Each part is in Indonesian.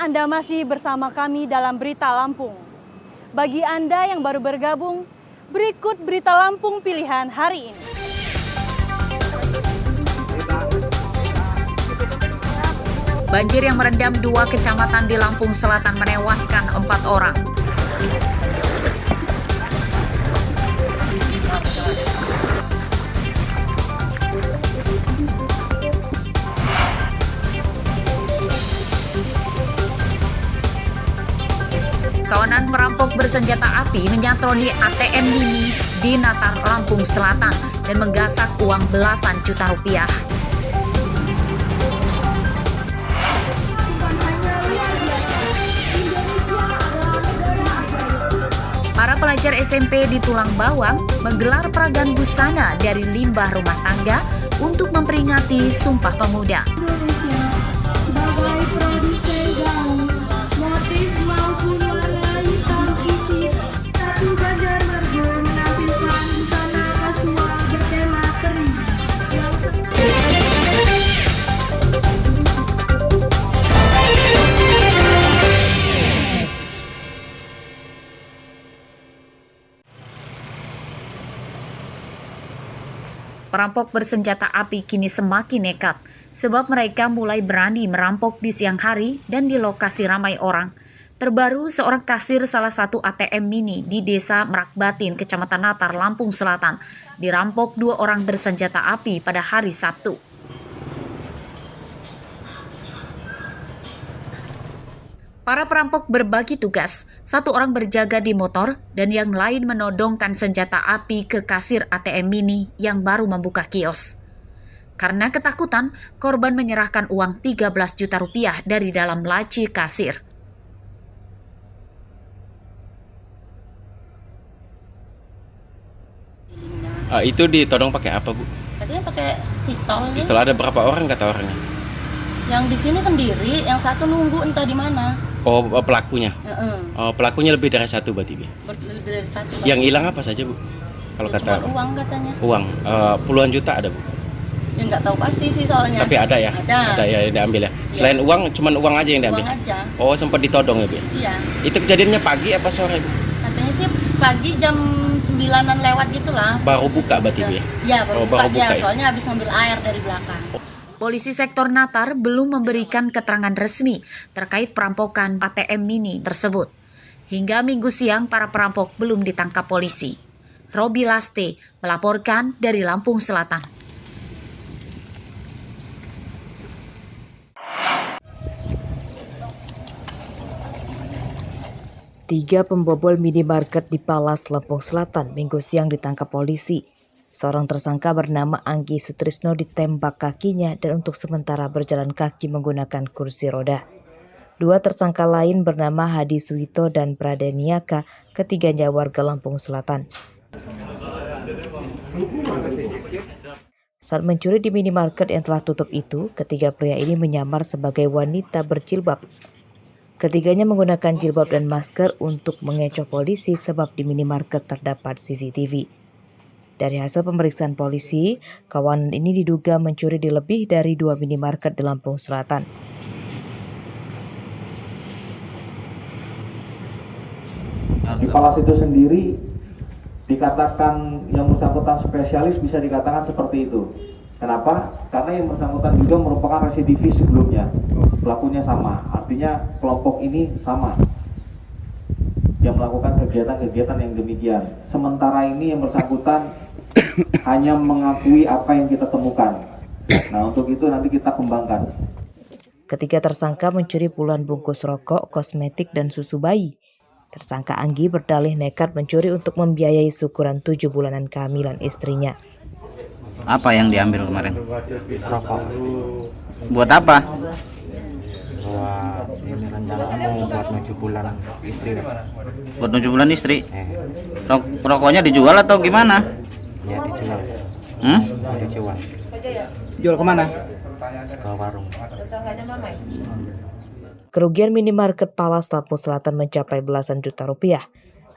Anda masih bersama kami dalam Berita Lampung. Bagi Anda yang baru bergabung, berikut Berita Lampung pilihan hari ini. Banjir yang merendam 2 kecamatan di Lampung Selatan menewaskan 4 orang. Kawanan perampok bersenjata api menyatroni ATM Mini di Natar, Lampung Selatan dan menggasak uang belasan juta rupiah. Para pelajar SMP di Tulang Bawang menggelar peragaan busana dari limbah rumah tangga untuk memperingati Sumpah Pemuda. Perampok bersenjata api kini semakin nekat, sebab mereka mulai berani merampok di siang hari dan di lokasi ramai orang. Terbaru, seorang kasir salah satu ATM Mini di Desa Merakbatin, Kecamatan Natar, Lampung Selatan, dirampok 2 orang bersenjata api pada hari Sabtu. Para perampok berbagi tugas, 1 orang berjaga di motor dan yang lain menodongkan senjata api ke kasir ATM Mini yang baru membuka kios. Karena ketakutan, korban menyerahkan uang 13 juta rupiah dari dalam laci kasir. Itu ditodong pakai apa, Bu? Tadinya pakai pistol. Pistol ada berapa orang kata orangnya? Yang di sini sendiri, yang satu nunggu entah di mana. Oh, pelakunya. Oh, pelakunya lebih dari 1 berarti, Bu. Lebih dari 1. Yang hilang apa saja, Bu? Kalau Ya, kata cuma uang katanya. uang, puluhan juta ada, Bu. Ya nggak tahu pasti sih soalnya. Tapi ada ya? Ada ya yang diambil ya. Selain uang, cuman uang aja yang diambil. Uang aja. Oh, sempat ditodong ya, Bu? Iya. Itu kejadiannya pagi apa sore, Bu? Katanya sih pagi jam 9-an lewat gitulah. Baru buka berarti, Bu ya? Iya, baru buka ya, ya? soalnya habis ngambil air dari belakang. Polisi sektor Natar belum memberikan keterangan resmi terkait perampokan ATM Mini tersebut. Hingga Minggu siang, para perampok belum ditangkap polisi. Robi Laste melaporkan dari Lampung Selatan. Tiga pembobol minimarket di Palas, Lampung Selatan, Minggu siang ditangkap polisi. Seorang tersangka bernama Anggi Sutrisno ditembak kakinya dan untuk sementara berjalan kaki menggunakan kursi roda. 2 tersangka lain bernama Hadi Suwito dan Pradeniaka, ketiganya warga Lampung Selatan. Saat mencuri di minimarket yang telah tutup itu, ketiga pria ini menyamar sebagai wanita berjilbab. Ketiganya menggunakan jilbab dan masker untuk mengecoh polisi sebab di minimarket terdapat CCTV. Dari hasil pemeriksaan polisi, kawanan ini diduga mencuri di lebih dari 2 minimarket di Lampung Selatan. Di Palas itu sendiri dikatakan yang bersangkutan spesialis, bisa dikatakan seperti itu. Kenapa? Karena yang bersangkutan juga merupakan residivis sebelumnya. Pelakunya sama, artinya kelompok ini sama yang melakukan kegiatan-kegiatan yang demikian. Sementara ini yang bersangkutan hanya mengakui apa yang kita temukan. Nah, untuk itu nanti kita kembangkan. Ketiga tersangka mencuri puluhan bungkus rokok, kosmetik, dan susu bayi. Tersangka Anggi berdalih nekat mencuri untuk membiayai syukuran 7 bulanan kehamilan istrinya. Apa yang diambil kemarin? Rokok. Buat apa? Buat ini rencana mau buat 7 bulan istri. Buat 7 bulan istri. Rokoknya dijual atau gimana? Ya dijual. Dijual. Jual kemana? Ke warung. Kerugian minimarket Palas, Lampung Selatan mencapai belasan juta rupiah.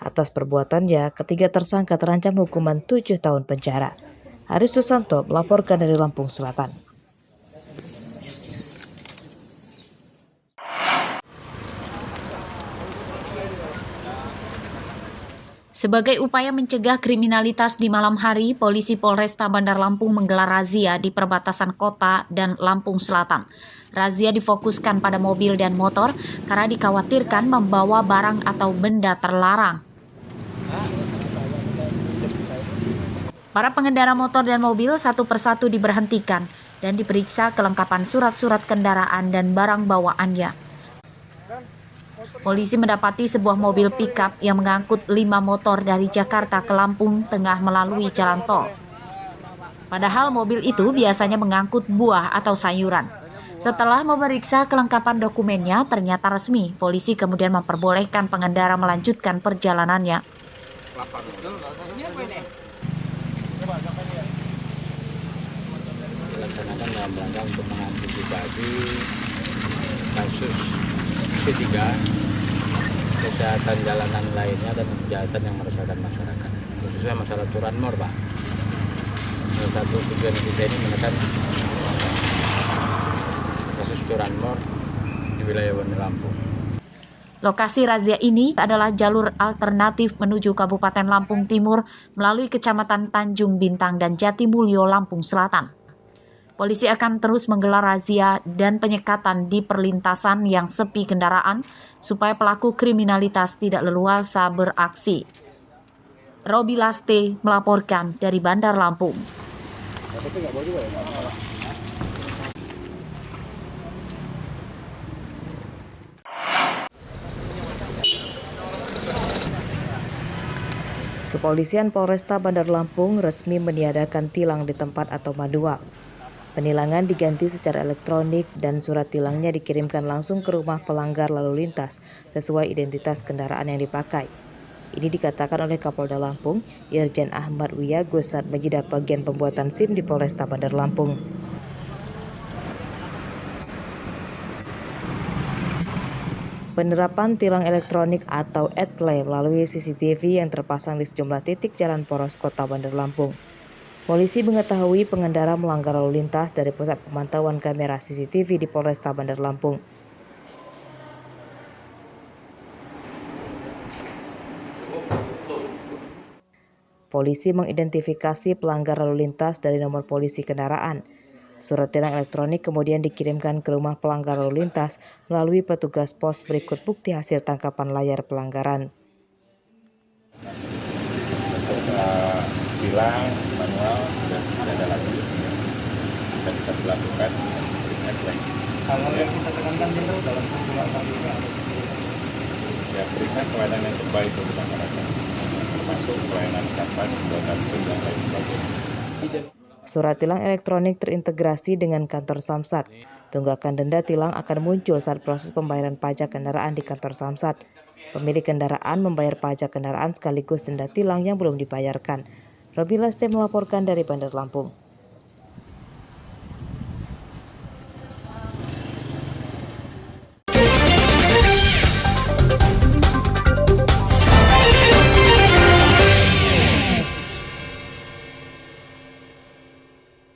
Atas perbuatannya, ketiga tersangka terancam hukuman 7 tahun penjara. Haris Susanto melaporkan dari Lampung Selatan. Sebagai upaya mencegah kriminalitas di malam hari, polisi Polresta Bandar Lampung menggelar razia di perbatasan kota dan Lampung Selatan. Razia difokuskan pada mobil dan motor karena dikhawatirkan membawa barang atau benda terlarang. Para pengendara motor dan mobil satu persatu diberhentikan dan diperiksa kelengkapan surat-surat kendaraan dan barang bawaannya. Polisi mendapati sebuah mobil pickup yang mengangkut 5 motor dari Jakarta ke Lampung tengah melalui jalan tol. Padahal mobil itu biasanya mengangkut buah atau sayuran. Setelah memeriksa kelengkapan dokumennya ternyata resmi, polisi kemudian memperbolehkan pengendara melanjutkan perjalanannya. Dilaksanakan dalam rangka untuk mengantisipasi kasus C3, kesehatan jalanan lainnya dan kejahatan yang meresahkan masyarakat, khususnya masalah curanmor, Pak. Salah satu tujuan kita ini menekan kasus curanmor di wilayah Bandar Lampung. Lokasi razia ini adalah jalur alternatif menuju Kabupaten Lampung Timur melalui Kecamatan Tanjung Bintang dan Jatimulyo, Lampung Selatan. Polisi akan terus menggelar razia dan penyekatan di perlintasan yang sepi kendaraan supaya pelaku kriminalitas tidak leluasa beraksi. Robi Laste melaporkan dari Bandar Lampung. Kepolisian Polresta Bandar Lampung resmi meniadakan tilang di tempat atau manual. Penilangan diganti secara elektronik dan surat tilangnya dikirimkan langsung ke rumah pelanggar lalu lintas sesuai identitas kendaraan yang dipakai. Ini dikatakan oleh Kapolda Lampung, Irjen Ahmad Wiyago saat menyidak bagian pembuatan SIM di Polresta Bandar Lampung. Penerapan tilang elektronik atau ETLE melalui CCTV yang terpasang di sejumlah titik jalan poros kota Bandar Lampung. Polisi mengetahui pengendara melanggar lalu lintas dari pusat pemantauan kamera CCTV di Polresta Bandar Lampung. Polisi mengidentifikasi pelanggar lalu lintas dari nomor polisi kendaraan. Surat tilang elektronik kemudian dikirimkan ke rumah pelanggar lalu lintas melalui petugas pos berikut bukti hasil tangkapan layar pelanggaran. Tilang manual dan tidak ada lagi dan kita lakukan hal-hal yang kita tekankan dulu dalam penggunaan ini ya, berikan pelayanan yang terbaik untuk masyarakat, termasuk pelayanan kapan buatan SIM dan lain sebagainya. Surat tilang elektronik terintegrasi dengan kantor Samsat. Tunggakan denda tilang akan muncul saat proses pembayaran pajak kendaraan di kantor Samsat. Pemilik kendaraan membayar pajak kendaraan sekaligus denda tilang yang belum dibayarkan. Robi Laste melaporkan dari Bandar Lampung.